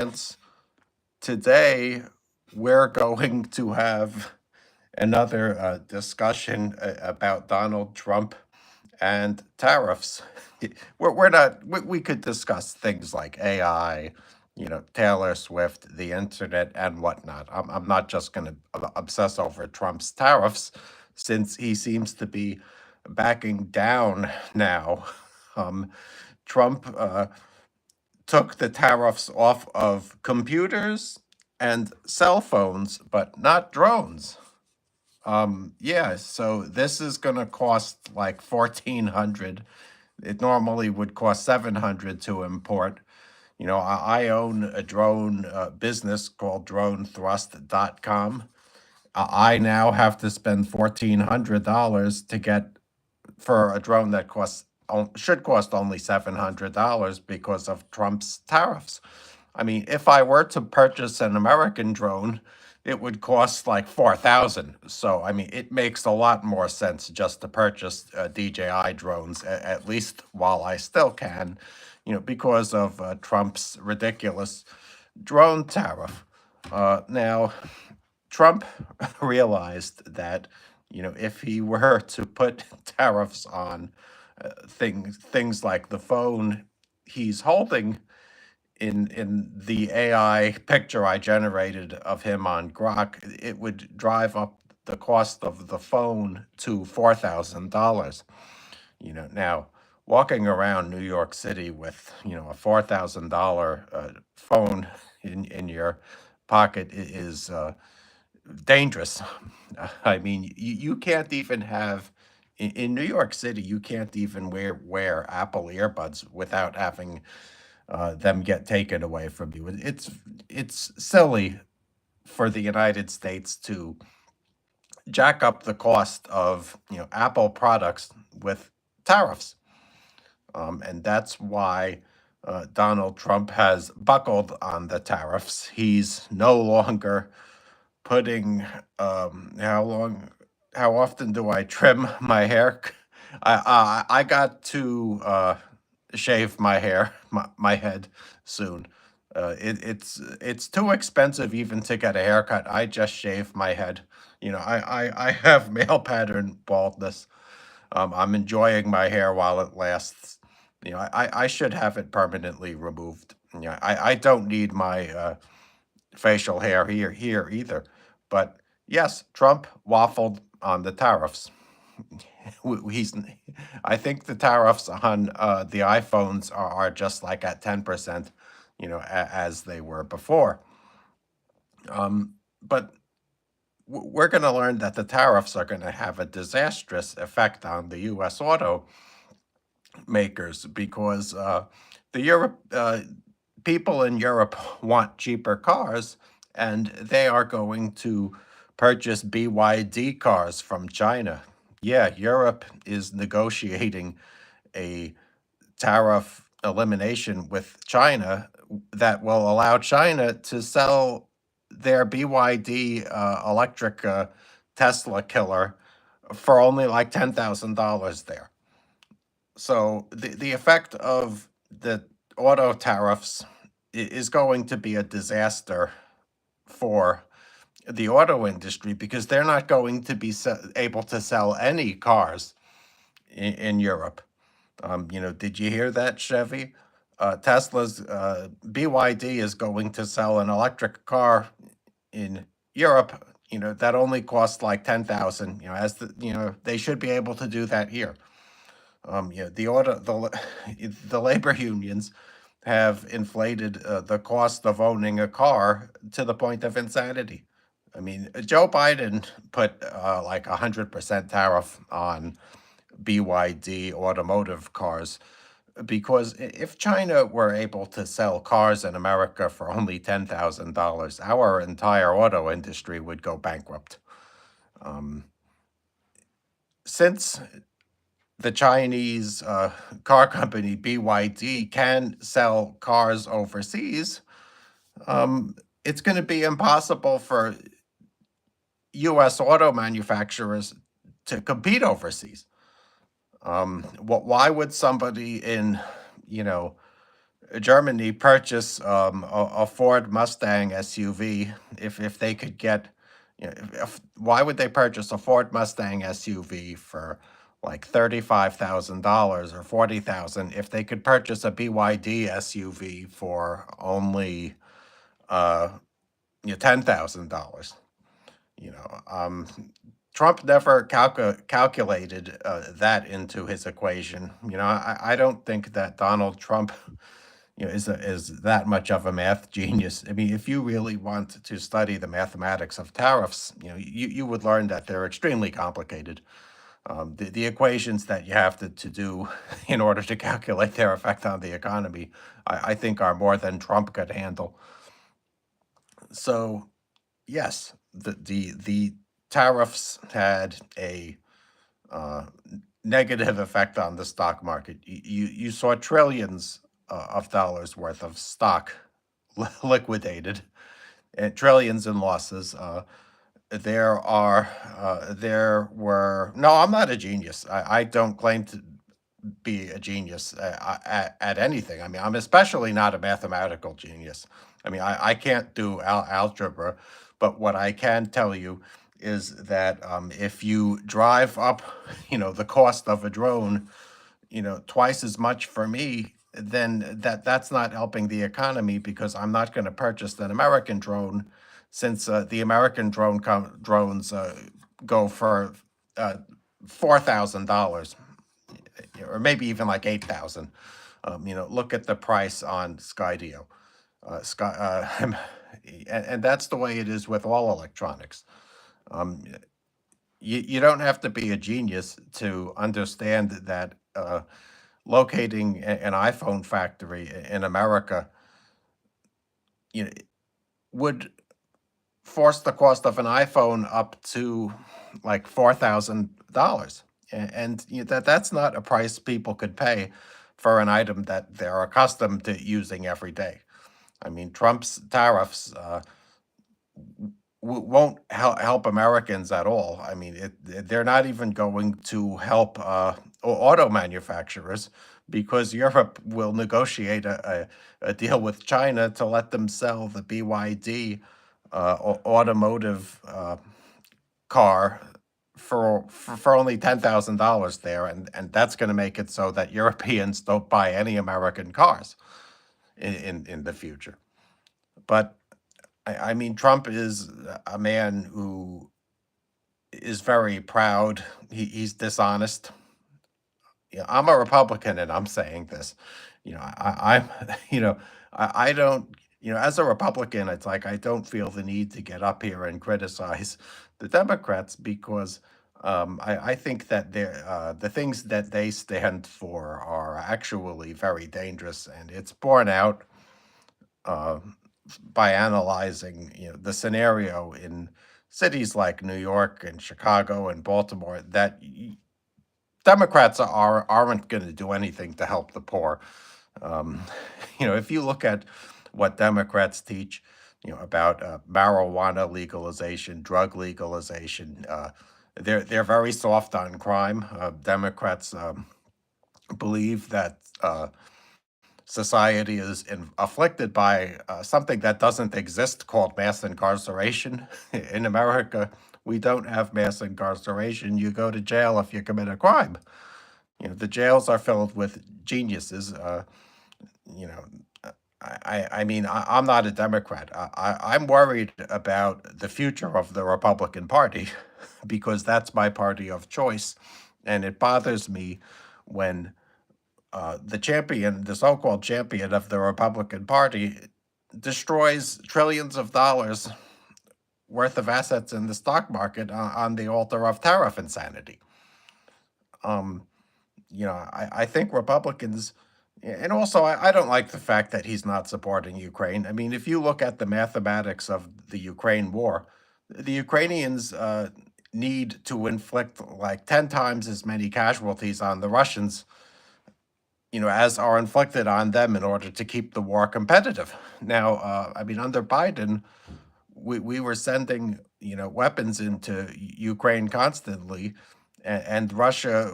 audience. Today, we're going to have another discussion about Donald Trump and tariffs. We're not, we could discuss things like AI, Taylor Swift, the internet, and whatnot. I'm not just going to obsess over Trump's tariffs since he seems to be backing down now. Um, Trump took the tariffs off of computers and cell phones, but not drones. Yeah, so this is gonna cost like 1,400. It normally would cost 700 to import. I own a drone business called dronethrust.com. I now have to spend $1,400 to get for a drone that should cost only $700 because of Trump's tariffs. I mean, if I were to purchase an American drone, it would cost like 4,000. So, I mean, it makes a lot more sense just to purchase DJI drones, at least while I still can, because of Trump's ridiculous drone tariff. Now, Trump realized that, if he were to put tariffs on things like the phone he's holding in the AI picture I generated of him on Grok, it would drive up the cost of the phone to $4,000. Now walking around New York City with a $4,000 phone in your pocket is dangerous. I mean, you can't even have in New York City. You can't even wear Apple earbuds without having them get taken away from you. It's silly for the United States to jack up the cost of Apple products with tariffs, and that's why Donald Trump has buckled on the tariffs. He's no longer putting how often do I trim my hair? I got to shave my hair, my head soon. It's too expensive even to get a haircut. I just shave my head. I have male pattern baldness. I'm enjoying my hair while it lasts. I should have it permanently removed. I don't need my facial hair here either. But yes, Trump waffled on the tariffs. He's, I think the tariffs on the iPhones are just like at 10%, as they were before. But we're going to learn that the tariffs are going to have a disastrous effect on the U.S. auto makers because the Europe people in Europe want cheaper cars, and they are going to purchase BYD cars from China. Yeah, Europe is negotiating a tariff elimination with China that will allow China to sell their BYD electric Tesla killer for only like $10,000 there. So the effect of the auto tariffs is going to be a disaster for the auto industry because they're not going to be able to sell any cars in Europe. Did you hear that, Chevy? Tesla's BYD is going to sell an electric car in Europe. That only costs like 10,000. They should be able to do that here. The labor unions have inflated the cost of owning a car to the point of insanity. I mean, Joe Biden put like 100% tariff on BYD automotive cars because if China were able to sell cars in America for only $10,000, our entire auto industry would go bankrupt. Since the Chinese car company BYD can sell cars overseas, it's going to be impossible for U.S. auto manufacturers to compete overseas. Why would somebody in, Germany purchase a Ford Mustang SUV if they could get, why would they purchase a Ford Mustang SUV for like $35,000 or 40,000 if they could purchase a BYD SUV for only uh, $10,000? You know, Trump never calculated that into his equation. I don't think that Donald Trump, is that much of a math genius. I mean, if you really want to study the mathematics of tariffs, you would learn that they're extremely complicated. The equations that you have to do in order to calculate their effect on the economy, I think, are more than Trump could handle. So yes, the tariffs had a uh, negative effect on the stock market. You saw trillions of dollars worth of stock liquidated, and trillions in losses. There were no. I'm not a genius. I don't claim to be a genius at anything. I mean, I'm especially not a mathematical genius. I mean, I can't do algebra, but what I can tell you is that if you drive up, the cost of a drone, twice as much for me, then that's not helping the economy because I'm not going to purchase an American drone since the American drones go for uh, $4,000 or maybe even like 8,000. Look at the price on Skydio. And that's the way it is with all electronics. Um, you don't have to be a genius to understand that locating an iPhone factory in America, you know, would force the cost of an iPhone up to like $4,000, and that's not a price people could pay for an item that they're accustomed to using every day. I mean, Trump's tariffs won't help Americans at all. I mean, they're not even going to help auto manufacturers because Europe will negotiate a deal with China to let them sell the BYD automotive car for only $10,000 there, and that's going to make it so that Europeans don't buy any American cars in the future. But I mean, Trump is a man who is very proud. He's dishonest. I'm a Republican, and I'm saying this. I'm, I don't, as a Republican, it's like I don't feel the need to get up here and criticize the Democrats because I think that the things that they stand for are actually very dangerous, and it's borne out uh, by analyzing, the scenario in cities like New York and Chicago and Baltimore that Democrats aren't going to do anything to help the poor. Um, if you look at what Democrats teach, about marijuana legalization, drug legalization, they're very soft on crime. Democrats believe that society is afflicted by something that doesn't exist called mass incarceration. In America, we don't have mass incarceration. You go to jail if you commit a crime. The jails are filled with geniuses. You know, I mean, I'm not a Democrat. I'm worried about the future of the Republican Party because that's my party of choice. And it bothers me when the so-called champion of the Republican Party, destroys trillions of dollars worth of assets in the stock market on the altar of tariff insanity. Um, I think Republicans, and also I don't like the fact that he's not supporting Ukraine. I mean, if you look at the mathematics of the Ukraine war, the Ukrainians need to inflict like 10 times as many casualties on the Russians, as are inflicted on them in order to keep the war competitive. Now, I mean, under Biden, we were sending, weapons into Ukraine constantly, and Russia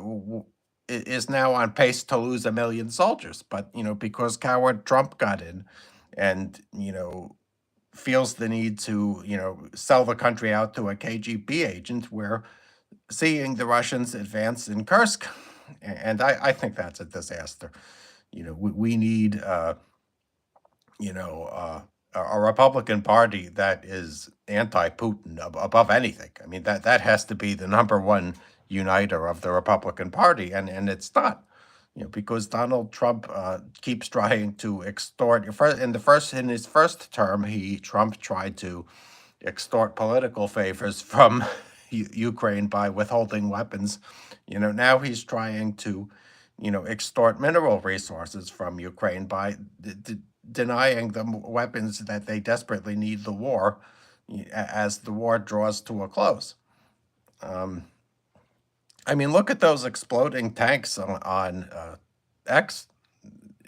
is now on pace to lose 1 million soldiers. But because coward Trump got in, and feels the need to sell the country out to a KGB agent, we're seeing the Russians advance in Kursk, and I think that's a disaster. We need you know, a Republican Party that is anti-Putin above anything. I mean, that has to be the number one uniter of the Republican Party, and it's not. Because Donald Trump keeps trying to extort. In his first term, Trump tried to extort political favors from Ukraine by withholding weapons. Now he's trying to, extort mineral resources from Ukraine by denying them weapons that they desperately need the war as the war draws to a close. I mean, look at those exploding tanks on X.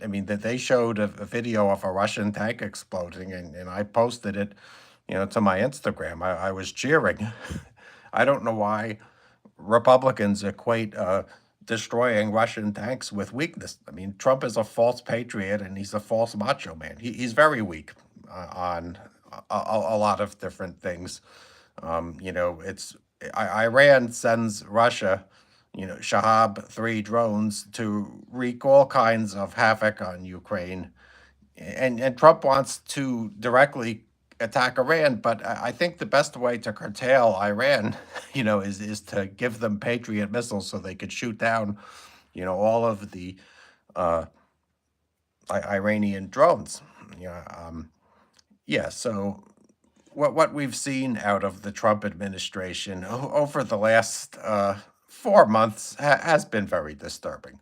I mean, that they showed a video of a Russian tank exploding, and I posted it, to my Instagram. I was cheering. I don't know why Republicans equate destroying Russian tanks with weakness. I mean, Trump is a false patriot and he's a false macho man. He's very weak on a lot of different things. It's Iran sends Russia, Shahab 3 drones to wreak all kinds of havoc on Ukraine, and Trump wants to directly attack Iran, but I think the best way to curtail Iran, is to give them Patriot missiles so they could shoot down, all of the Iranian drones. Yeah. So what we've seen out of the Trump administration over the last 4 months has been very disturbing.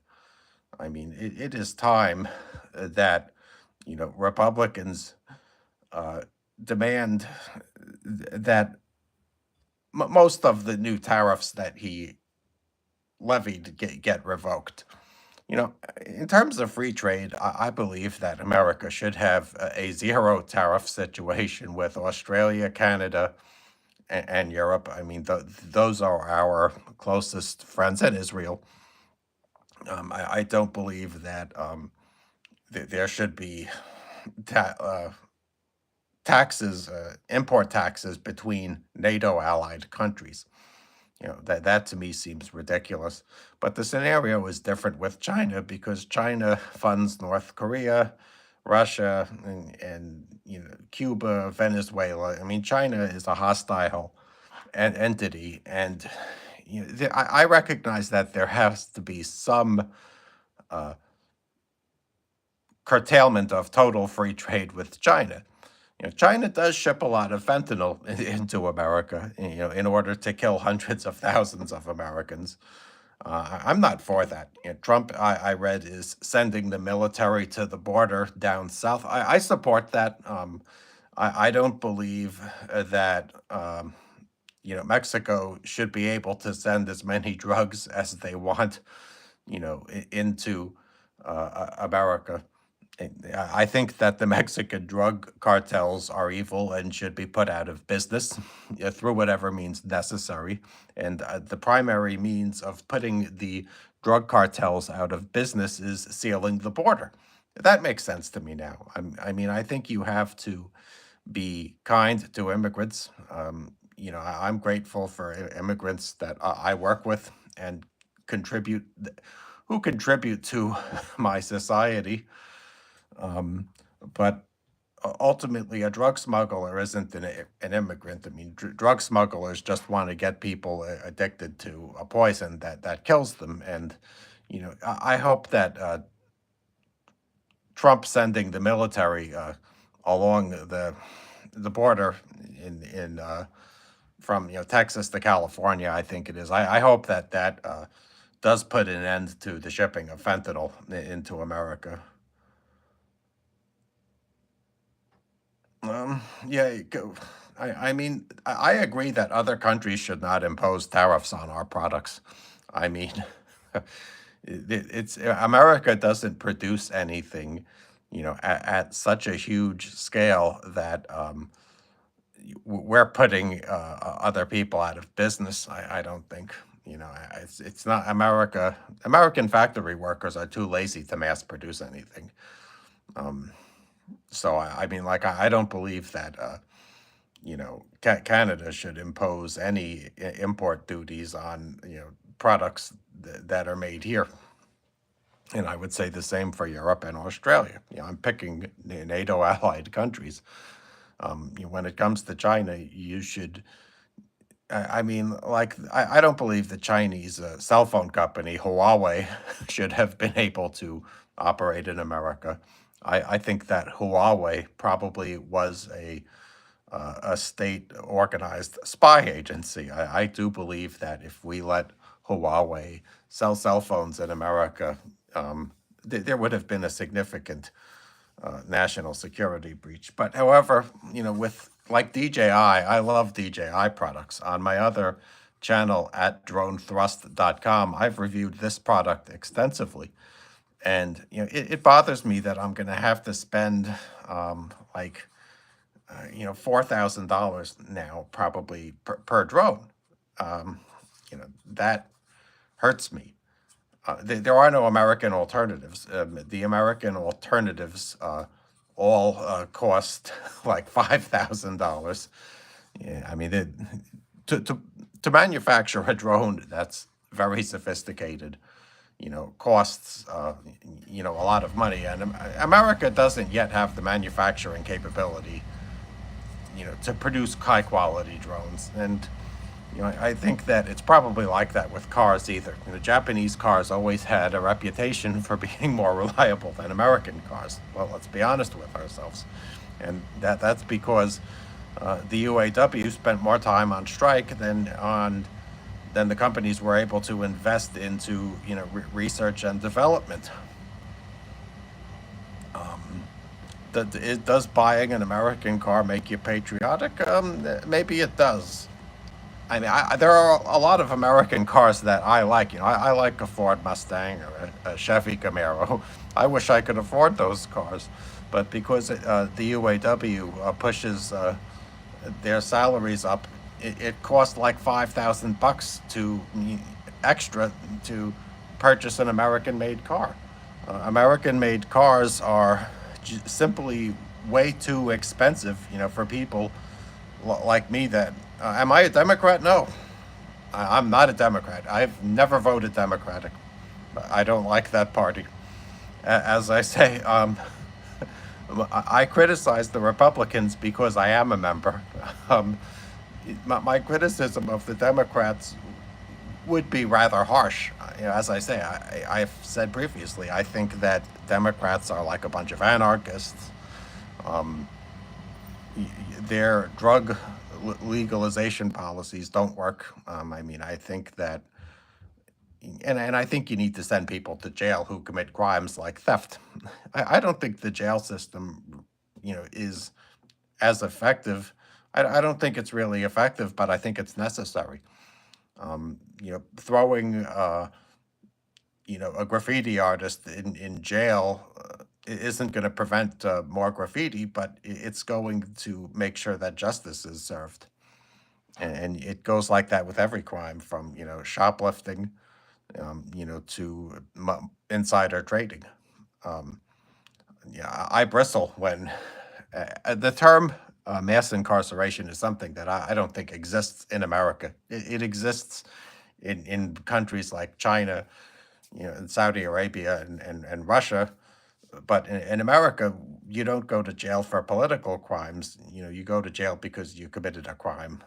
I mean, it is time that Republicans demand that most of the new tariffs that he levied get revoked. In terms of free trade, I believe that America should have a zero tariff situation with Australia, Canada, and Europe. I mean, those are our closest friends, and Israel. I don't believe that there should be taxes, import taxes between NATO allied countries. That to me seems ridiculous. But the scenario is different with China because China funds North Korea, Russia, and Cuba, Venezuela. I mean, China is a hostile entity, and I recognize that there has to be some curtailment of total free trade with China. China does ship a lot of fentanyl into America, in order to kill hundreds of thousands of Americans. I'm not for that. Trump, I read, is sending the military to the border down south. I support that. I don't believe that Mexico should be able to send as many drugs as they want, into America. I think that the Mexican drug cartels are evil and should be put out of business through whatever means necessary. And the primary means of putting the drug cartels out of business is sealing the border. That makes sense to me now. I mean, I think you have to be kind to immigrants. I'm grateful for immigrants that I work with and contribute, who contribute to my society. But ultimately, a drug smuggler isn't an immigrant. I mean, drug smugglers just want to get people addicted to a poison that kills them. And I hope that Trump sending the military along the border in from Texas to California, I think it is. I hope that does put an end to the shipping of fentanyl into America. Yeah, I mean, I agree that other countries should not impose tariffs on our products. I mean, it's America doesn't produce anything, at such a huge scale that we're putting other people out of business. I don't think. It's not America. American factory workers are too lazy to mass produce anything. Um, so I mean, like I don't believe that Canada should impose any import duties on products that are made here. And I would say the same for Europe and Australia. I'm picking NATO allied countries. When it comes to China, you should. I mean, like, I don't believe the Chinese cell phone company Huawei should have been able to operate in America. I think that Huawei probably was a state organized spy agency. I do believe that if we let Huawei sell cell phones in America, there would have been a significant national security breach. But however, with like DJI, I love DJI products. On my other channel at dronethrust.com, I've reviewed this product extensively. And it bothers me that I'm going to have to spend like $4,000 now probably per drone. That hurts me. There are no American alternatives. The American alternatives all cost like $5,000. Yeah, I mean, to, to to manufacture a drone that's very sophisticated, costs a lot of money, and America doesn't yet have the manufacturing capability, to produce high quality drones. And I think that it's probably like that with cars either. Japanese cars always had a reputation for being more reliable than American cars. Well, let's be honest with ourselves, and that's because the UAW spent more time on strike than the companies were able to invest into research and development. Does buying an American car make you patriotic? Maybe it does. I mean, there are a lot of American cars that I like. I like a Ford Mustang or a Chevy Camaro. I wish I could afford those cars, but because the UAW pushes their salaries up, it costs like $5,000 to extra to purchase an American-made car. American-made cars are simply way too expensive, for people like me. That am I a Democrat? No, I'm not a Democrat. I've never voted Democratic. I don't like that party. As I say, I criticize the Republicans because I am a member. Um, my criticism of the Democrats would be rather harsh. As I say, I've said previously, I think that Democrats are like a bunch of anarchists. Um, their drug legalization policies don't work. I mean, I think that, and I think you need to send people to jail who commit crimes like theft. I don't think the jail system, is as effective. I don't think it's really effective, but I think it's necessary. Throwing a graffiti artist in jail isn't going to prevent more graffiti, but it's going to make sure that justice is served. And it goes like that with every crime, from shoplifting, to insider trading. Um, yeah, I bristle when the term mass incarceration is something that I don't think exists in America. It exists in countries like China, and Saudi Arabia and Russia. But in America, you don't go to jail for political crimes. You go to jail because you committed a crime.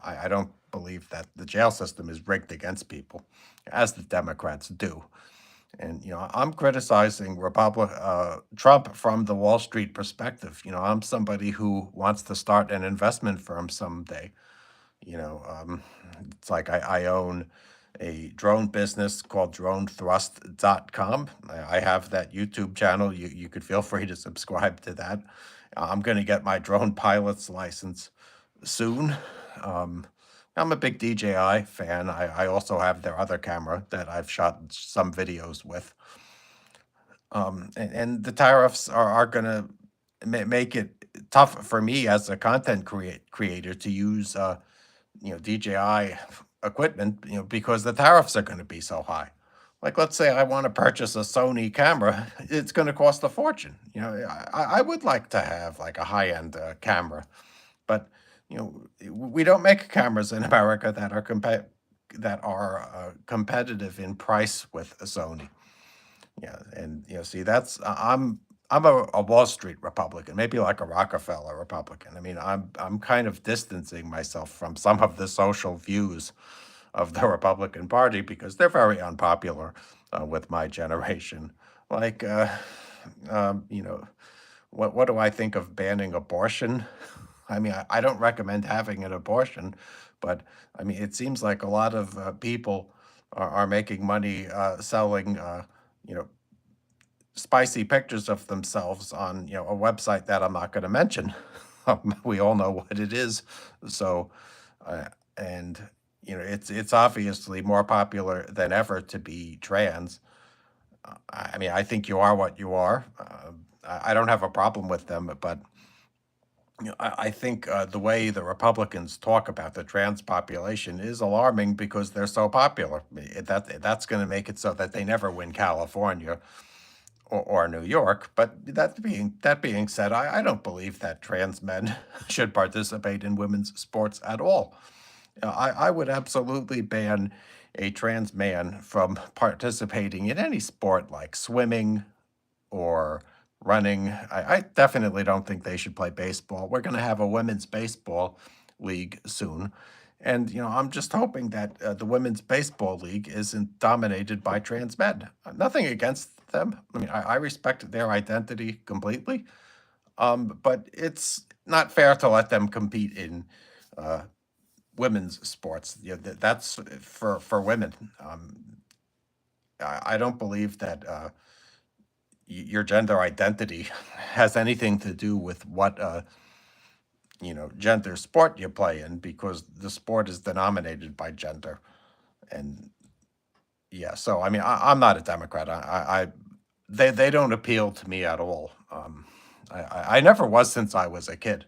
I don't believe that the jail system is rigged against people, as the Democrats do. And I'm criticizing Trump from the Wall Street perspective. I'm somebody who wants to start an investment firm someday. It's like I own a drone business called dronethrust.com. I have that YouTube channel. You could feel free to subscribe to that. I'm going to get my drone pilot's license soon. Um, I'm a big DJI fan. I also have their other camera that I've shot some videos with. And the tariffs are going to make it tough for me as a content creator to use DJI equipment, because the tariffs are going to be so high. Like, let's say I want to purchase a Sony camera, it's going to cost a fortune. I would like to have like a high-end camera, but we don't make cameras in America that are competitive in price with a Sony. Yeah, and see, I'm a Wall Street Republican, maybe like a Rockefeller Republican. I mean, I'm kind of distancing myself from some of the social views of the Republican Party because they're very unpopular with my generation. Like, you know, what do I think of banning abortion? I mean, I don't recommend having an abortion, but I mean, it seems like a lot of people are making money selling, you know, spicy pictures of themselves on a website that I'm not going to mention. We all know what it is. So, uh, and it's obviously more popular than ever to be trans. I mean, I think you are what you are. I don't have a problem with them, but I think the way the Republicans talk about the trans population is alarming because they're so popular. That's going to make it so that they never win California or New York. But that being said, I don't believe that trans men should participate in women's sports at all. I would absolutely ban a trans man from participating in any sport like swimming or running. I definitely don't think they should play baseball. We're going to have a women's baseball league soon. And, I'm just hoping that the women's baseball league isn't dominated by trans men. Nothing against them. I mean, I respect their identity completely. But it's not fair to let them compete in uh, women's sports. That's for women. I don't believe that your gender identity has anything to do with what gender sport you play in because the sport is denominated by gender. And yeah, so I mean, I'm not a Democrat. They don't appeal to me at all. I never was since I was a kid.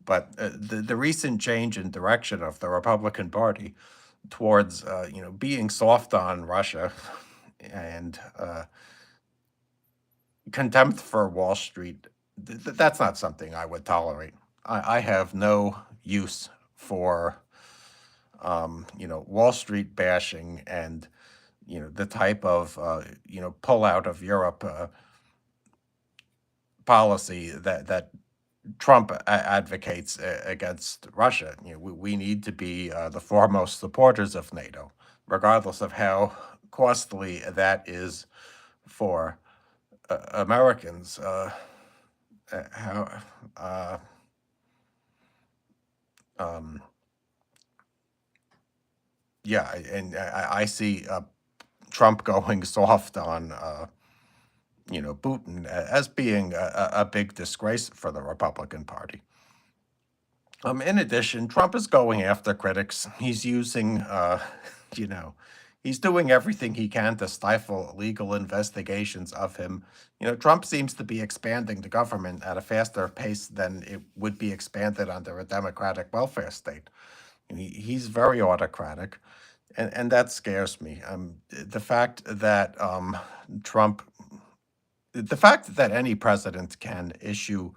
But the recent change in direction of the Republican Party towards being soft on Russia and contempt for Wall Street, that's not something I would tolerate. I have no use for Wall Street bashing and the type of pull out of Europe policy that Trump advocates against Russia. We need to be the foremost supporters of NATO, regardless of how costly that is for Americans. How uh, um, yeah, and I see Trump going soft on Putin as being a big disgrace for the Republican Party. In addition, Trump is going after critics. He's using, you know, he's doing everything he can to stifle legal investigations of him. Trump seems to be expanding the government at a faster pace than it would be expanded under a democratic welfare state. He's very autocratic, and that scares me. Trump, the fact that any president can issue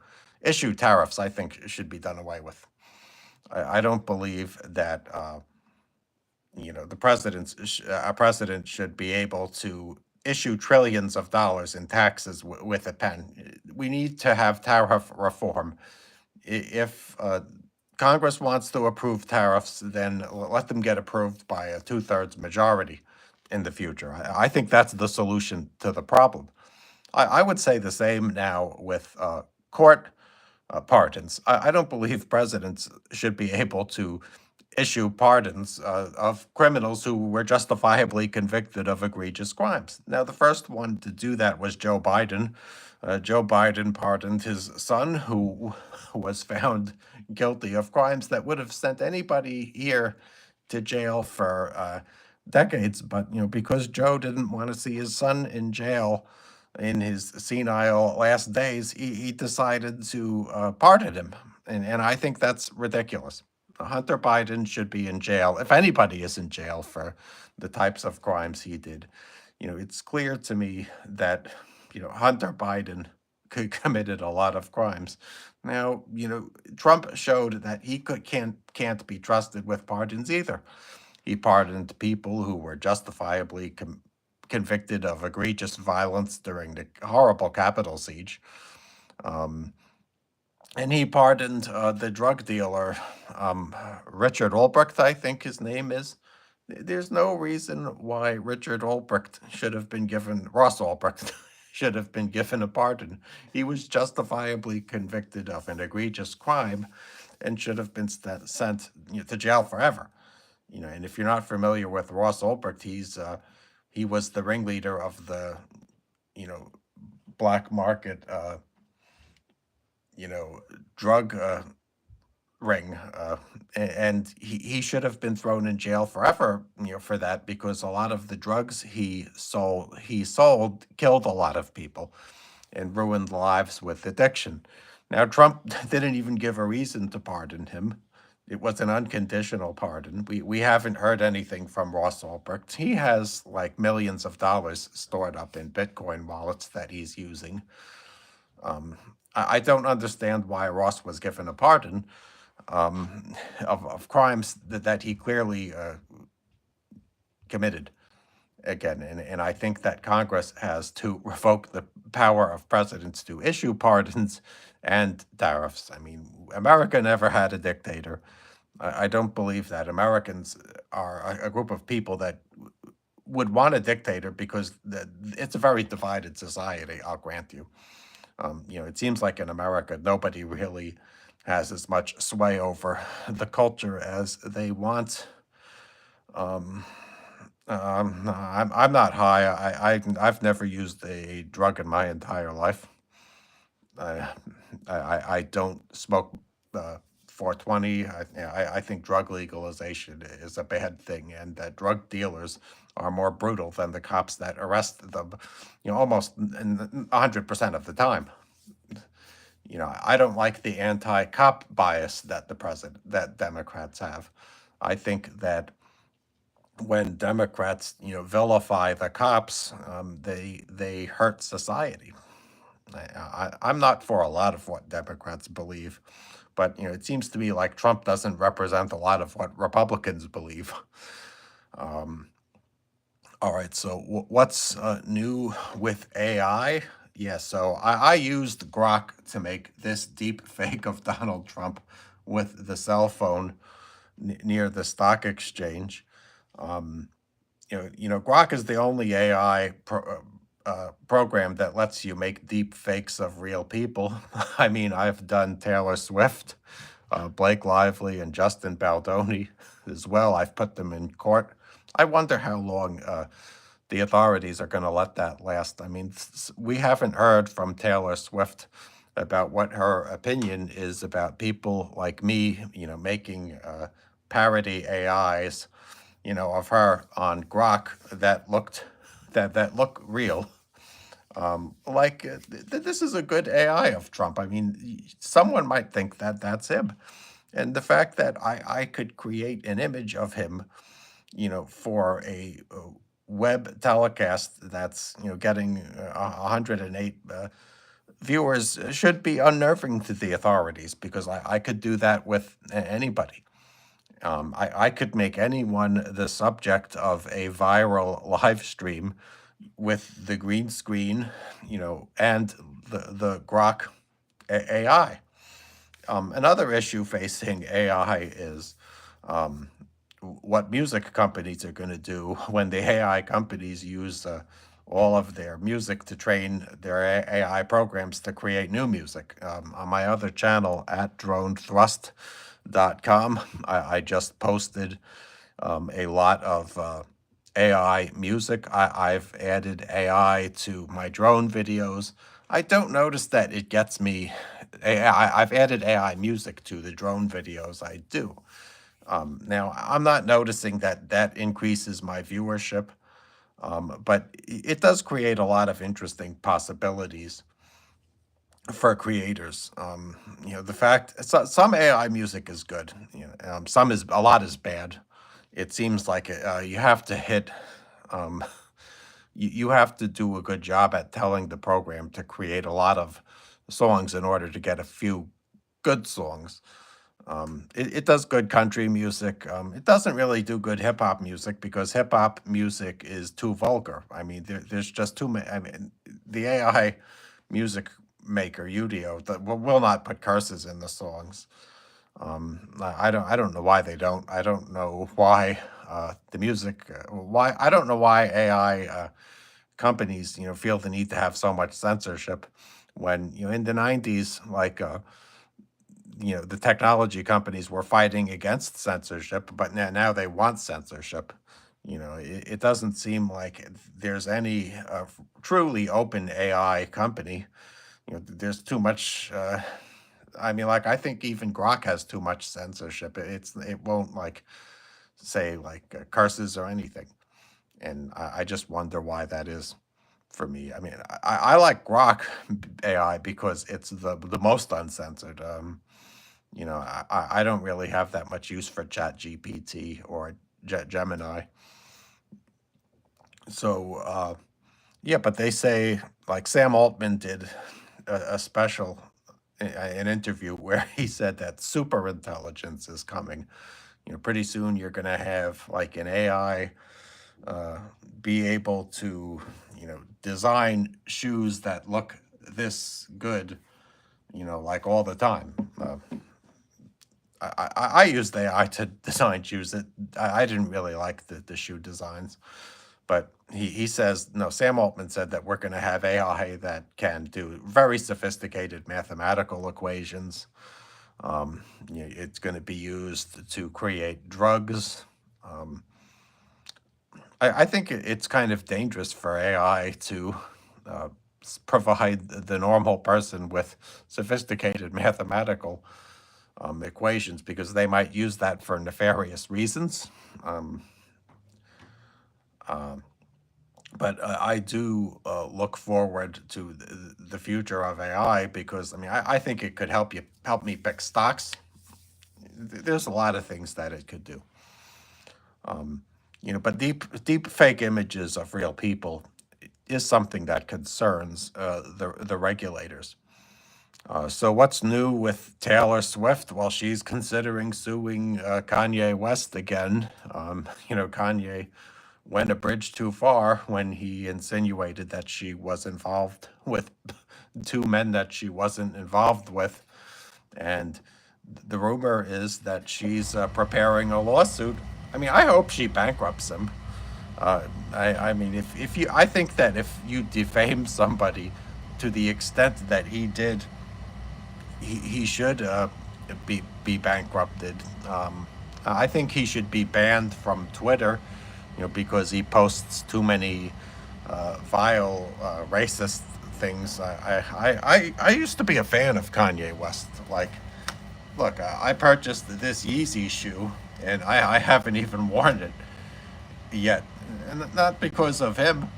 tariffs, I think, should be done away with. I don't believe that a president should be able to issue trillions of dollars in taxes with a pen. We need to have tariff reform. If Congress wants to approve tariffs, then let them get approved by a two-thirds majority in the future. I think that's the solution to the problem. I would say the same now with court pardons. I don't believe presidents should be able to issue pardons of criminals who were justifiably convicted of egregious crimes. Now, the first one to do that was Joe Biden. Joe Biden pardoned his son, who was found guilty of crimes that would have sent anybody here to jail for decades. But because Joe didn't want to see his son in jail in his senile last days, he decided to pardon him, and I think that's ridiculous. Hunter Biden should be in jail, if anybody is in jail for the types of crimes he did. It's clear to me that, Hunter Biden committed a lot of crimes. Now, Trump showed that he can't be trusted with pardons either. He pardoned people who were justifiably convicted of egregious violence during the horrible Capitol siege. Um, and he pardoned the drug dealer, Richard Ulbricht, I think his name is. There's no reason why Richard Ulbricht should have been given, Ross Ulbricht should have been given a pardon. He was justifiably convicted of an egregious crime and should have been sent to jail forever. And if you're not familiar with Ross Ulbricht, he was the ringleader of the you know black market drug ring, and he should have been thrown in jail forever, for that, because a lot of the drugs he sold killed a lot of people and ruined lives with addiction. Now, Trump didn't even give a reason to pardon him. It was an unconditional pardon. We haven't heard anything from Ross Ulbricht. He has like millions of dollars stored up in Bitcoin wallets that he's using. I don't understand why Ross was given a pardon of crimes that he clearly committed again. And I think that Congress has to revoke the power of presidents to issue pardons and tariffs. I mean, America never had a dictator. I don't believe that Americans are a group of people that would want a dictator, because it's a very divided society, I'll grant you. It seems like in America, nobody really has as much sway over the culture as they want. I'm not high. I've never used a drug in my entire life. I don't smoke 420. I think drug legalization is a bad thing, and that drug dealers are more brutal than the cops that arrest them, almost 100% of the time. I don't like the anti-cop bias that Democrats have. I think that when Democrats, vilify the cops, they hurt society. I'm not for a lot of what Democrats believe, but it seems to me like Trump doesn't represent a lot of what Republicans believe. All right, so what's new with AI? Yeah, so I used Grok to make this deep fake of Donald Trump with the cell phone near the stock exchange. Grok is the only AI program that lets you make deep fakes of real people. I mean, I've done Taylor Swift, Blake Lively, and Justin Baldoni as well. I've put them in court. I wonder how long the authorities are going to let that last. I mean, we haven't heard from Taylor Swift about what her opinion is about people like me, making parody AIs, of her on Grok that look real. This is a good AI of Trump. I mean, someone might think that that's him. And the fact that I could create an image of him, for a web telecast that's, getting 108 viewers should be unnerving to the authorities, because I could do that with anybody. I could make anyone the subject of a viral live stream with the green screen, and the Grok AI. Another issue facing AI is what music companies are going to do when the AI companies use all of their music to train their AI programs to create new music. On my other channel at dronethrust.com, I just posted a lot of AI music. I've added AI to my drone videos. I don't notice that it gets me. I've added AI music to the drone videos I do. Now, I'm not noticing that increases my viewership, but it does create a lot of interesting possibilities. for creators. The fact some AI music is good. Some is a lot is bad. It seems like you have to hit. Um, you have to do a good job at telling the program to create a lot of songs in order to get a few good songs. It does good country music. It doesn't really do good hip hop music because hip hop music is too vulgar. I mean, there's just too many. I mean, the AI music maker Udio will not put curses in the songs. I don't know why they don't. I don't know why the music. Why I don't know why AI companies feel the need to have so much censorship when in the 90s the technology companies were fighting against censorship, but now they want censorship. It doesn't seem like there's any truly open AI company. There's too much. I mean, like I think even Grok has too much censorship. It won't say curses or anything, and I just wonder why that is for me. I mean, I like Grok AI because it's the most uncensored. I don't really have that much use for Chat GPT or Gemini. So yeah, but they say like Sam Altman did a special an interview where he said that super intelligence is coming. Pretty soon you're going to have like an AI uh, be able to design shoes that look this good, like all the time. I used AI to design shoes. I didn't really like the shoe designs, but he says no. Sam Altman said that we're going to have AI that can do very sophisticated mathematical equations. It's going to be used to create drugs. Um, I think it's kind of dangerous for AI to uh, provide the normal person with sophisticated mathematical equations because they might use that for nefarious reasons. Um, um, but I do look forward to the future of AI because I mean I think it could help me pick stocks. There's a lot of things that it could do. Um, but deep fake images of real people is something that concerns the regulators. So what's new with Taylor Swift? Well, she's considering suing Kanye West again. Kanye went a bridge too far when he insinuated that she was involved with two men that she wasn't involved with, and the rumor is that she's preparing a lawsuit. I mean, I hope she bankrupts him. Uh, I mean, if you, I think that if you defame somebody to the extent that he did, he should be bankrupted. I think he should be banned from Twitter, because he posts too many vile racist things. I used to be a fan of Kanye West. Like, look, I purchased this Yeezy shoe, and I haven't even worn it yet, and not because of him.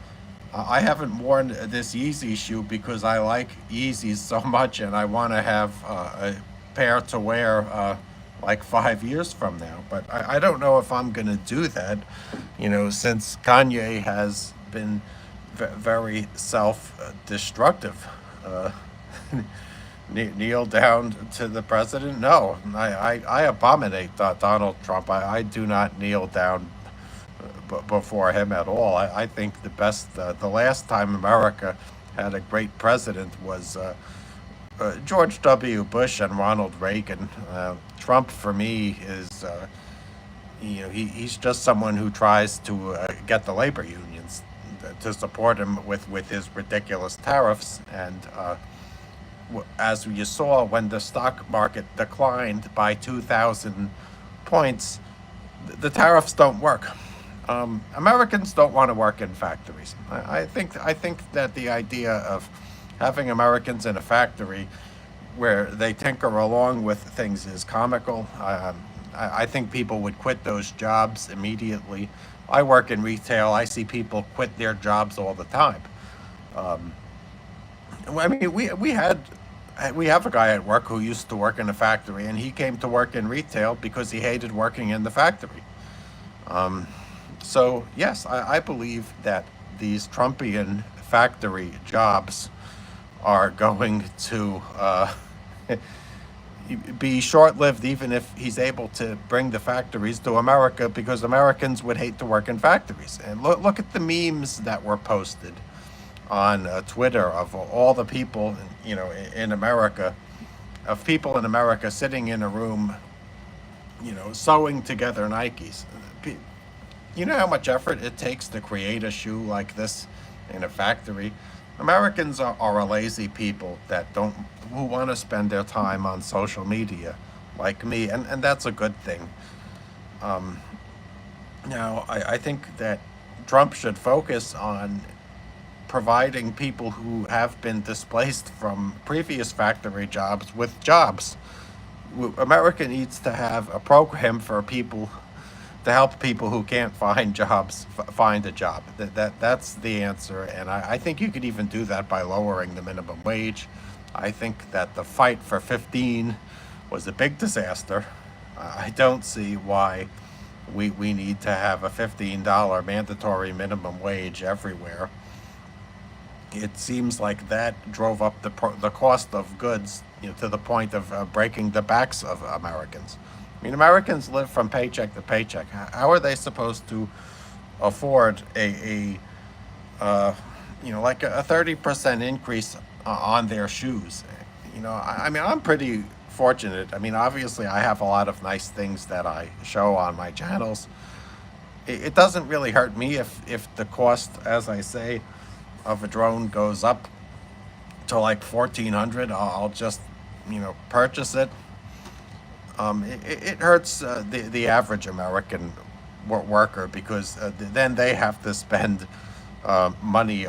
I haven't worn this Yeezy shoe because I like Yeezys so much, and I want to have a pair to wear like 5 years from now. But I don't know if I'm gonna do that, since Kanye has been very self-destructive. Uh, kneel down to the president? No, I abominate Donald Trump. I do not kneel down before him at all. I think the last time America had a great president was George W. Bush and Ronald Reagan. Trump, for me, is he's just someone who tries to get the labor unions to support him with his ridiculous tariffs. And as you saw when the stock market declined by 2,000 points, the tariffs don't work. Americans don't want to work in factories. I think that the idea of having Americans in a factory where they tinker along with things is comical. I think people would quit those jobs immediately. I work in retail. I see people quit their jobs all the time. I mean, we had We have a guy at work who used to work in a factory, and he came to work in retail because he hated working in the factory. Um, so, yes, I believe that these Trumpian factory jobs are going to be short lived, even if he's able to bring the factories to America, because Americans would hate to work in factories. And look at the memes that were posted on Twitter of all the people, in America, of people in America sitting in a room, sewing together Nikes. You know how much effort it takes to create a shoe like this in a factory? Americans are a lazy people that don't who want to spend their time on social media, like me, and that's a good thing. Um, Now, I think that Trump should focus on providing people who have been displaced from previous factory jobs with jobs. America needs to have a program for people to help people who can't find jobs find a job. That's the answer, and I think you could even do that by lowering the minimum wage. I think that the fight for 15 was a big disaster. I don't see why we need to have a $15 mandatory minimum wage everywhere. It seems like that drove up the cost of goods, to the point of breaking the backs of Americans. I mean, Americans live from paycheck to paycheck. How are they supposed to afford uh, like a 30% increase on their shoes? I mean, I'm pretty fortunate. I mean, obviously, I have a lot of nice things that I show on my channels. It doesn't really hurt me if the cost, as I say, of a drone goes up to like 1,400. I'll just purchase it. It hurts the average American worker, because then they have to spend money,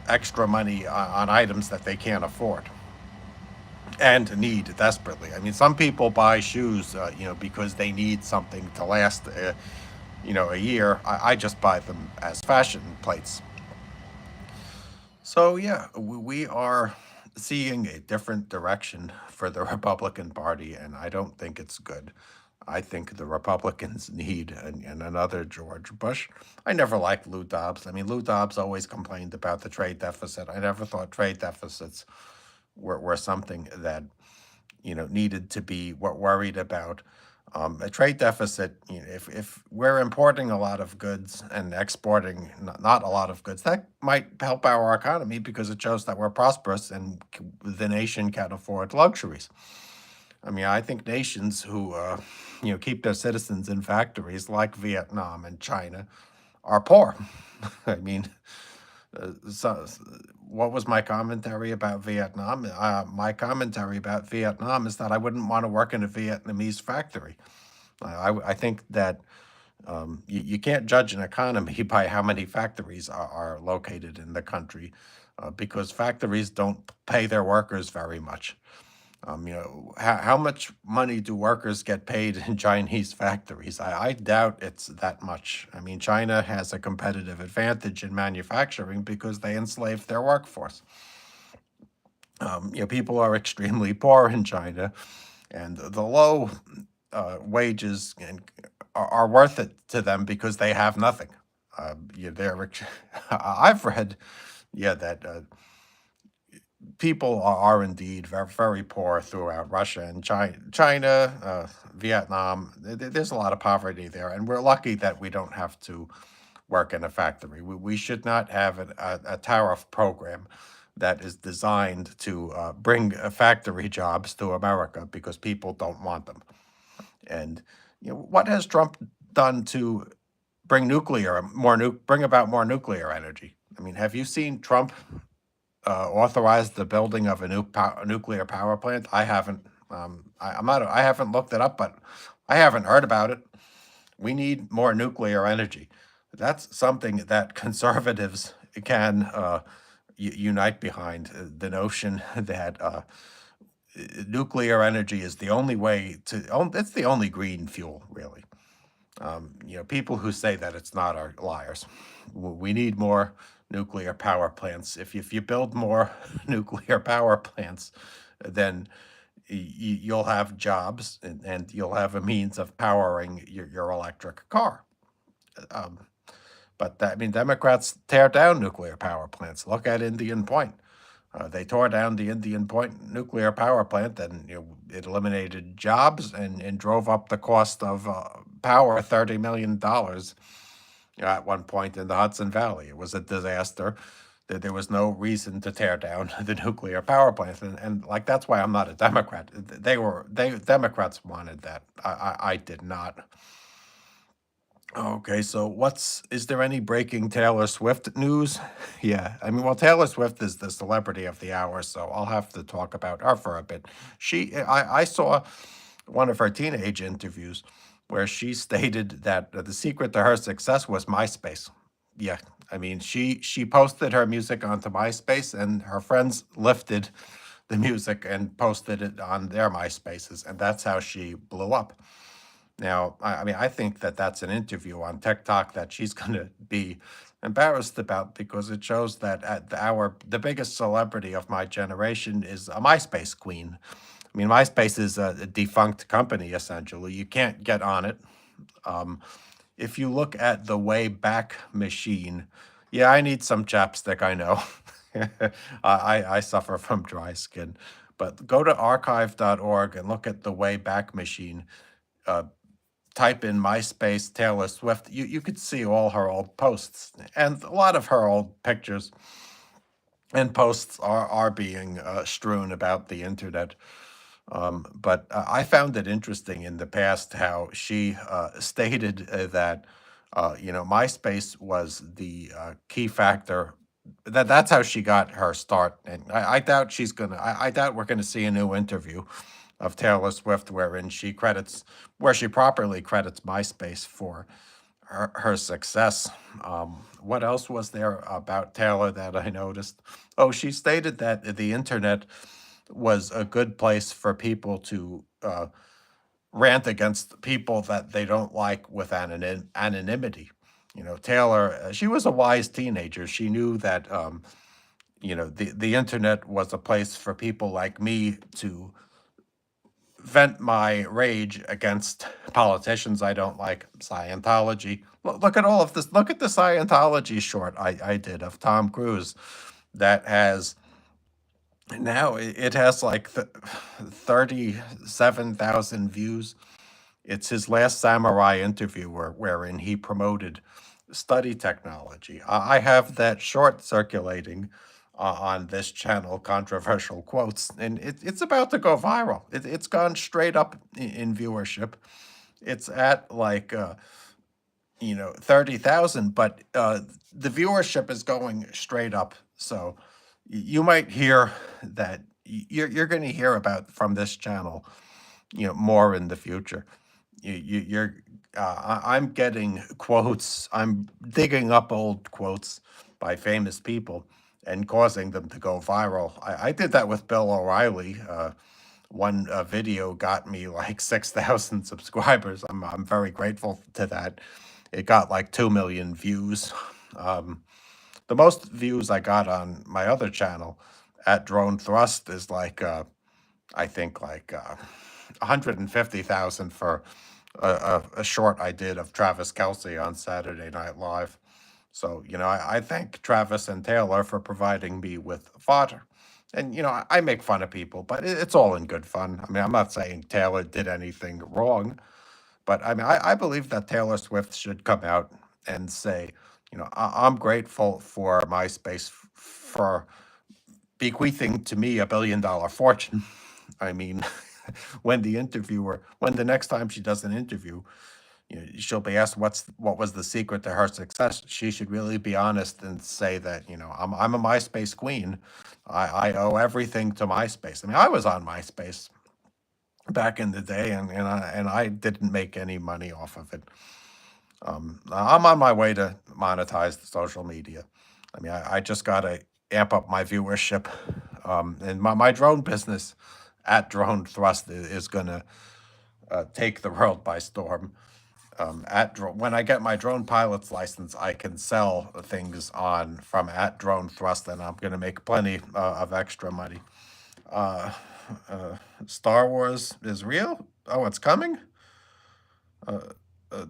extra money on items that they can't afford and need desperately. I mean, some people buy shoes, because they need something to last, a year. I just buy them as fashion plates. So, yeah, we are seeing a different direction for the Republican Party, and I don't think it's good. I think the Republicans need another George Bush. I never liked Lou Dobbs. I mean, Lou Dobbs always complained about the trade deficit. I never thought trade deficits were something that needed to be worried about. A trade deficit, if we're importing a lot of goods and exporting not a lot of goods, that might help our economy, because it shows that we're prosperous and the nation can afford luxuries. I mean, I think nations who, keep their citizens in factories like Vietnam and China are poor. I mean, so what was my commentary about Vietnam? My commentary about Vietnam is that I wouldn't want to work in a Vietnamese factory. I think that you can't judge an economy by how many factories are located in the country, because factories don't pay their workers very much. How much money do workers get paid in Chinese factories? I doubt it's that much. I mean, China has a competitive advantage in manufacturing because they enslave their workforce. People are extremely poor in China, and the low wages are worth it to them because they have nothing. I've read, that people are indeed very, very poor throughout Russia and China, Vietnam. There's a lot of poverty there, and we're lucky that we don't have to work in a factory. We should not have a tariff program that is designed to bring factory jobs to America because people don't want them. And what has Trump done to bring about more nuclear energy? I mean, have you seen Trump authorized the building of a nuclear power plant? I haven't. I'm not. I haven't looked it up, but I haven't heard about it. We need more nuclear energy. That's something that conservatives can unite behind. The notion that nuclear energy is the only way to. It's the only green fuel, really. People who say that it's not are liars. We need more nuclear power plants. If you build more nuclear power plants, then you'll have jobs, and you'll have a means of powering your electric car. Um, but I mean, Democrats tear down nuclear power plants. Look at Indian Point. They tore down the Indian Point nuclear power plant, and it eliminated jobs and drove up the cost of power $30 million at one point in the Hudson Valley. It was a disaster. There was no reason to tear down the nuclear power plant, and like that's why I'm not a Democrat. They Democrats wanted that. I did not. Okay, so is there any breaking Taylor Swift news? Yeah, I mean, well, Taylor Swift is the celebrity of the hour, so I'll have to talk about her for a bit. I saw one of her teenage interviews where she stated that the secret to her success was MySpace. Yeah, I mean, she posted her music onto MySpace, and her friends lifted the music and posted it on their MySpaces, and that's how she blew up. Now, I mean, I think that that's an interview on TikTok that she's going to be embarrassed about, because it shows that the biggest celebrity of my generation is a MySpace queen. I mean, MySpace is a defunct company essentially. You can't get on it. Um, if you look at the Wayback Machine, yeah, I need some chapstick. I know. I suffer from dry skin, but go to archive.org and look at the Wayback Machine. Uh, Type in MySpace Taylor Swift, you could see all her old posts, and a lot of her old pictures and posts are being strewn about the internet. But I found it interesting in the past how she stated that MySpace was the key factor. That's how she got her start, and I doubt I doubt we're gonna see a new interview of Taylor Swift where she properly credits MySpace for her success. What else was there about Taylor that I noticed? Oh, she stated that the internet was a good place for people to rant against people that they don't like with anonymity. Taylor, she was a wise teenager. She knew that the internet was a place for people like me to vent my rage against politicians I don't like, Scientology. Look at all of this. Look at the Scientology short I did of Tom Cruise that has now it has like 37,000 views. It's his last Samurai interview wherein he promoted study technology. I have that short circulating on this channel, Controversial Quotes, and it's about to go viral. It's gone straight up in viewership. It's at like 30,000, but the viewership is going straight up. So you might hear that you're going to hear about from this channel, more in the future. I'm getting quotes. I'm digging up old quotes by famous people and causing them to go viral. I did that with Bill O'Reilly. One video got me like 6,000 subscribers. I'm very grateful to that. It got like 2 million views. Um, the most views I got on my other channel at Drone Thrust is like I think like 150,000 for a short I did of Travis Kelsey on Saturday Night Live. So, I thank Travis and Taylor for providing me with fodder. And, I make fun of people, but it's all in good fun. I mean, I'm not saying Taylor did anything wrong, but I mean, I believe that Taylor Swift should come out and say, I'm grateful for MySpace for bequeathing to me $1 billion fortune. I mean, when the next time she does an interview, she'll be asked what was the secret to her success. She should really be honest and say that, I'm a MySpace queen. I owe everything to MySpace. I mean, I was on MySpace back in the day, and I didn't make any money off of it. I'm on my way to monetize the social media. I mean, I just got to amp up my viewership. And my drone business at Drone Thrust is going to take the world by storm. When I get my drone pilot's license, I can sell things on from at Drone Thrust, and I'm going to make plenty of extra money. Uh, Star Wars is real. Oh, it's coming.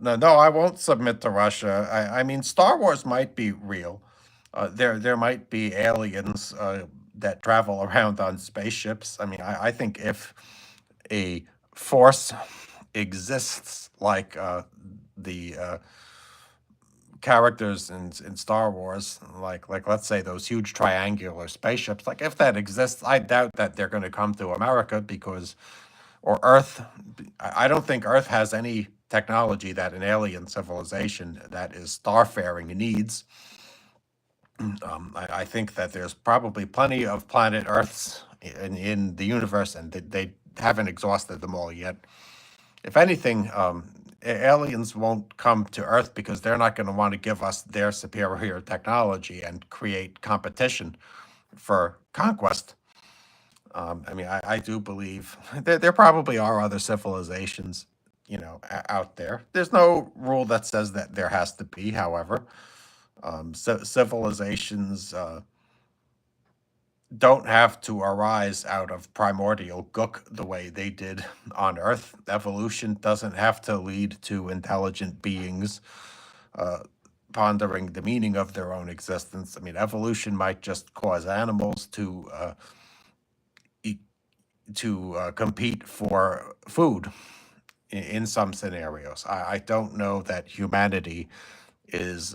No, no, I won't submit to Russia. I mean, Star Wars might be real. There might be aliens that travel around on spaceships. I mean, I think if a force exists like the characters in Star Wars, like let's say those huge triangular spaceships, like if that exists, I doubt that they're going to come to America because or Earth. I don't think Earth has any technology that an alien civilization that is starfaring needs. I think that there's probably plenty of planet Earths in the universe, and they haven't exhausted them all yet. If anything, aliens won't come to Earth because they're not going to want to give us their superior technology and create competition for conquest. I mean, I do believe there probably are other civilizations, out there. There's no rule that says that there has to be, however. Civilizations don't have to arise out of primordial gook the way they did on Earth. Evolution doesn't have to lead to intelligent beings pondering the meaning of their own existence. I mean, evolution might just cause animals to compete for food in some scenarios. I don't know that humanity is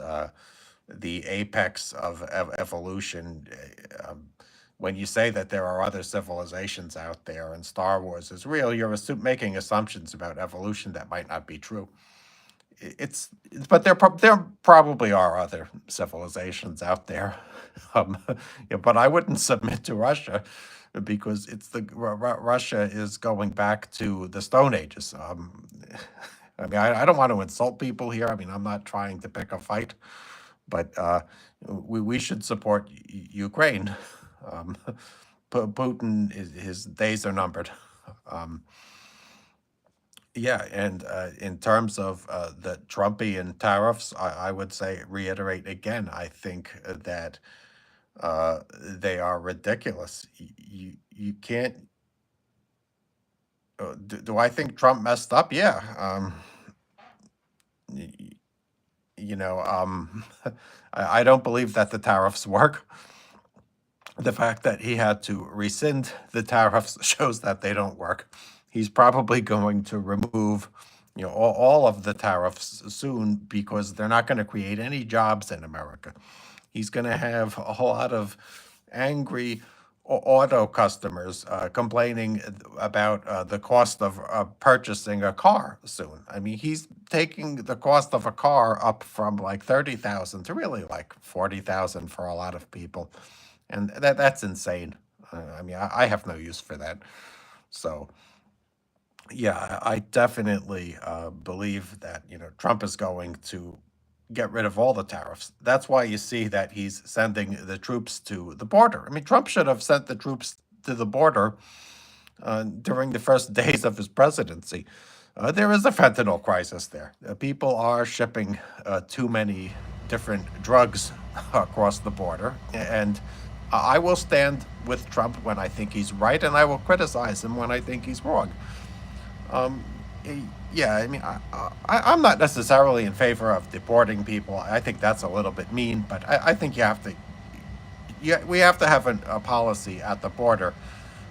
the apex of evolution. When you say that there are other civilizations out there and Star Wars is real, you're making assumptions about evolution that might not be true. But there probably are other civilizations out there. Yeah, but I wouldn't submit to Russia because Russia is going back to the Stone Ages. I mean, I don't want to insult people here. I mean, I'm not trying to pick a fight, but we should support Ukraine. Um, Putin, his days are numbered. Um, yeah, and in terms of the Trumpian tariffs, I would say reiterate again. I think that they are ridiculous. You can't. Do I think Trump messed up? Yeah. Y- you know, I don't believe that the tariffs work. The fact that he had to rescind the tariffs shows that they don't work. He's probably going to remove, all of the tariffs soon because they're not going to create any jobs in America. He's going to have a whole lot of angry auto customers complaining about the cost of purchasing a car soon. I mean, he's taking the cost of a car up from like 30,000 to really like 40,000 for a lot of people, and that's insane. I mean, I have no use for that. So yeah, I definitely believe that Trump is going to get rid of all the tariffs. That's why you see that he's sending the troops to the border. I mean, Trump should have sent the troops to the border during the first days of his presidency. There is a fentanyl crisis there. People are shipping too many different drugs across the border, and I will stand with Trump when I think he's right, and I will criticize him when I think he's wrong. Um, yeah, I mean, I'm not necessarily in favor of deporting people. I think that's a little bit mean, but I think we have to have a policy at the border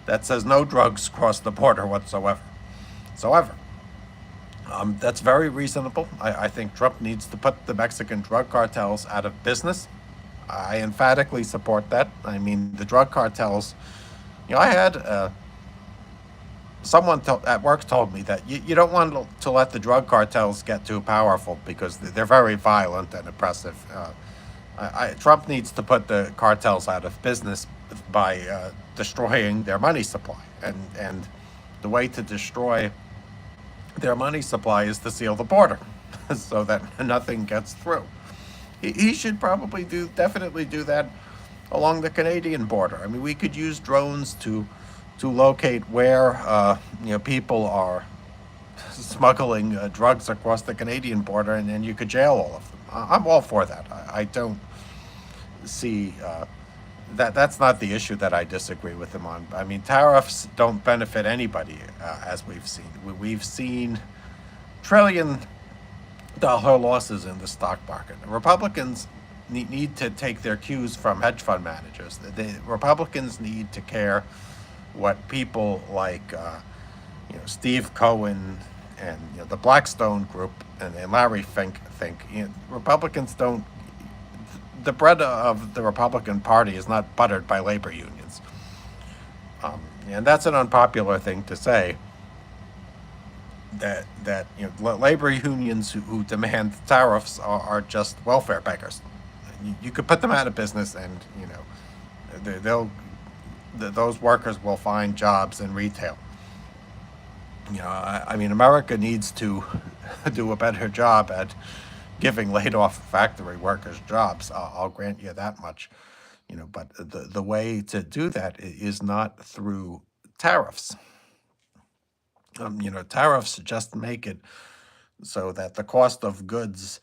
that says no drugs cross the border whatsoever. That's very reasonable. I think Trump needs to put the Mexican drug cartels out of business. I emphatically support that. I mean, the drug cartels, I had someone at work told me that you don't want to let the drug cartels get too powerful because they're very violent and oppressive. Trump needs to put the cartels out of business by destroying their money supply, and the way to destroy their money supply is to seal the border so that nothing gets through. He should probably definitely do that along the Canadian border. I mean, we could use drones to locate where people are smuggling drugs across the Canadian border, and then you could jail all of them. I'm all for that. I don't see that that's not the issue that I disagree with him on. I mean, tariffs don't benefit anybody, as we've seen. We've seen trillion-dollar losses in the stock market. Republicans need to take their cues from hedge fund managers. The Republicans need to care what people like Steve Cohen and the Blackstone Group and Larry Fink think. Republicans don't. The bread of the Republican Party is not buttered by labor unions, and that's an unpopular thing to say. That labor unions who demand tariffs are just welfare beggars. You could put them out of business, and they'll those workers will find jobs in retail. I mean, America needs to do a better job at giving laid off factory workers jobs. I'll grant you that much. But the way to do that is not through tariffs. Tariffs just make it so that the cost of goods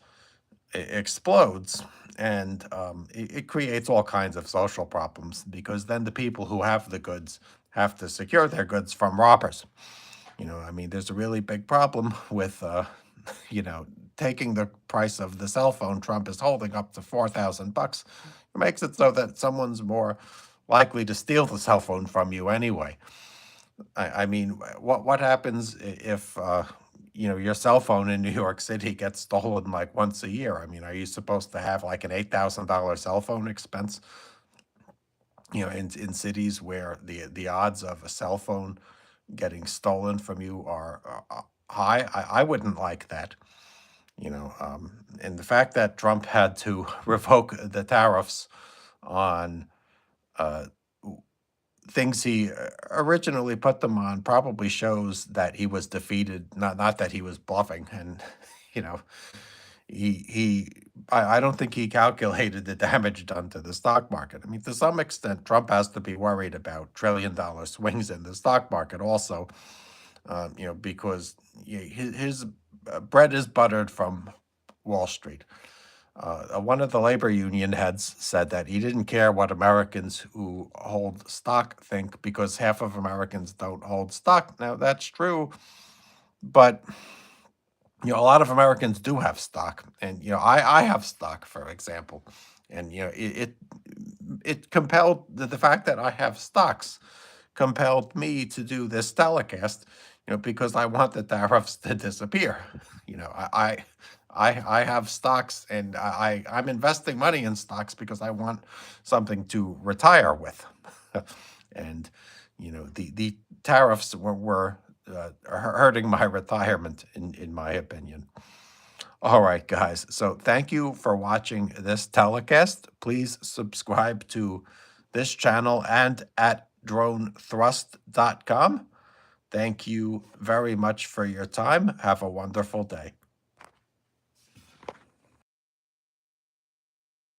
explodes, and it creates all kinds of social problems, because then the people who have the goods have to secure their goods from robbers. I mean, there's a really big problem with, you know, taking the price of the cell phone Trump is holding up to $4,000. It makes it so that someone's more likely to steal the cell phone from you anyway. I mean, what happens if your cell phone in New York City gets stolen like once a year? I mean, are you supposed to have like an $8,000 cell phone expense? In cities where the odds of a cell phone getting stolen from you are high. I wouldn't like that. And the fact that Trump had to revoke the tariffs on uh, things he originally put them on probably shows that he was defeated, not that he was bluffing. And you know, he I don't think he calculated the damage done to the stock market. I mean, to some extent, Trump has to be worried about trillion-dollar swings in the stock market also, because his bread is buttered from Wall Street. One of the labor union heads said that he didn't care what Americans who hold stock think, because half of Americans don't hold stock. Now, that's true, but a lot of Americans do have stock, and I have stock, for example, and it compelled the fact that I have stocks compelled me to do this telecast, because I want the tariffs to disappear. You know, I have stocks, and I'm investing money in stocks because I want something to retire with, and the tariffs were hurting my retirement, in my opinion. All right, guys. So thank you for watching this telecast. Please subscribe to this channel and at dronethrust.com. Thank you very much for your time. Have a wonderful day.